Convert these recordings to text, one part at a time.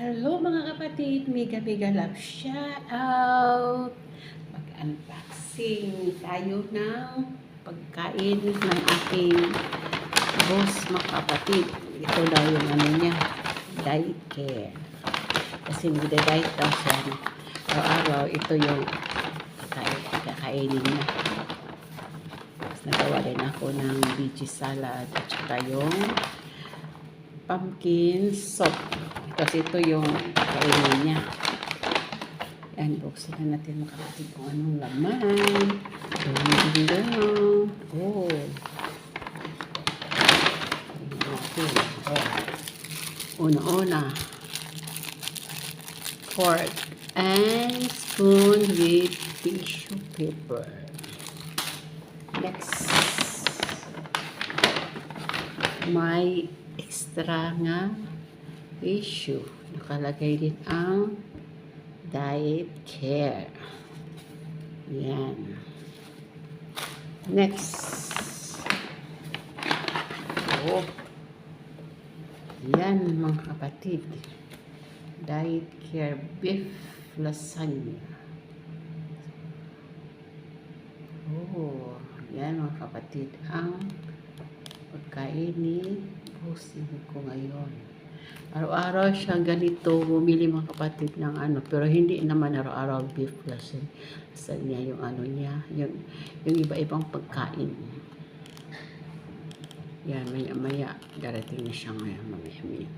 Hello mga kapatid, mega love shout out. Mag-unboxing tayo ng pagkain ng aking boss mga kapatid. Ito daw yung ano niya, diet care. Kasi nagda-diet daw siya. Araw-araw ito yung kakainin niya. Tapos nagawa din ako ng veggie salad at saka yung pumpkin soup. Kasi ito yung kainin niya. Yan, buksan na natin mga kapatid kung anong laman. Oh. Una-una. Fork and spoon with tissue paper. Next. May extra nga tissue. Nakalagay din ang diet care. Yan. Next. Oh. Yan mga kapatid. Diet care beef lasagna. Oh. Yan mga kapatid. Ang pagkain ni bossing ko ngayon. Araw-araw siya ganito bumili mga kapatid ng ano, pero hindi naman araw-araw beef lasagna yung ano niya, yung iba-ibang pagkain. Yan, maya-maya darating na siya ngayon, mamaya-maya.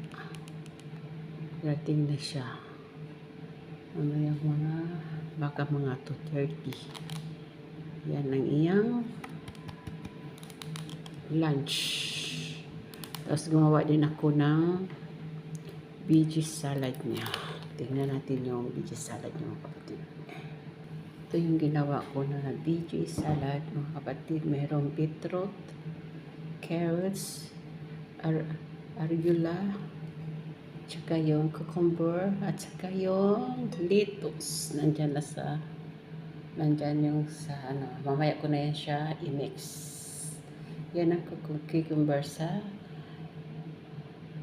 Darating na siya. Mamaya baka mga 2:30. Yan ang iyang lunch. Tapos gumawa din ako ng veggie salad niya. Tingnan natin yung veggie salad niya mga kapatid. Ito yung ginawa ko na veggie salad mga kapatid. Mayroong beetroot, carrots, arugula, tsaka yung cucumber, at tsaka yung lettuce. Nandyan yung sa ano. Mamaya ko na yan siya i-mix. Yan ang cucumber sa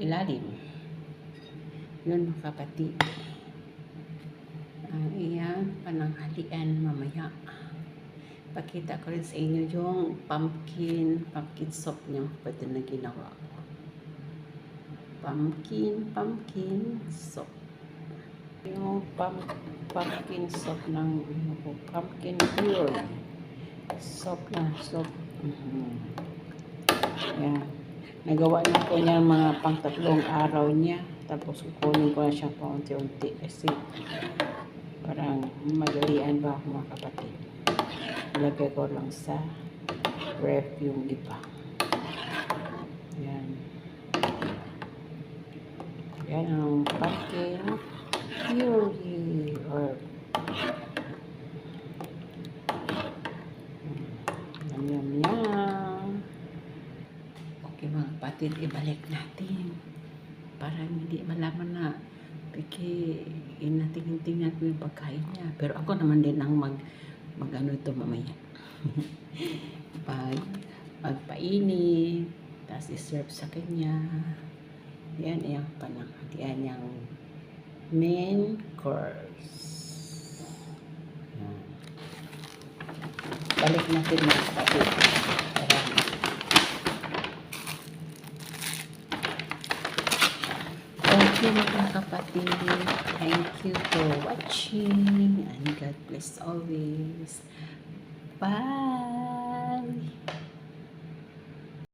ilalim. Yun mga kapatid. Ang iyang pananghalian mamaya. Pakita ko rin sa inyo yung pumpkin soup niya kapatid na ginawa ko. Pumpkin soup. Yung pumpkin soup ng pumpkin pure. Soup. Yan. Nagawa na ko niya mga pang-3 araw niya. Tapos kukunin ko na siya paunti-unti kasi parang madalian ba mga kapatid. Ilagay ko lang sa ref yung iba. Yan. Yan ang pumpkin puree or yum. Okay mga kapatid, ibalik natin. Para hindi malaman na inatingin-tingnan ko yung pagkain niya. Pero ako naman din ang mag-ano ito mamaya. Magpainit, tapos iserve sa kanya. Yan yung pananghalian niyang main course. Yan. Balik natin mga kapatid. Okay mga kapatid, thank you for watching and God bless always. Bye!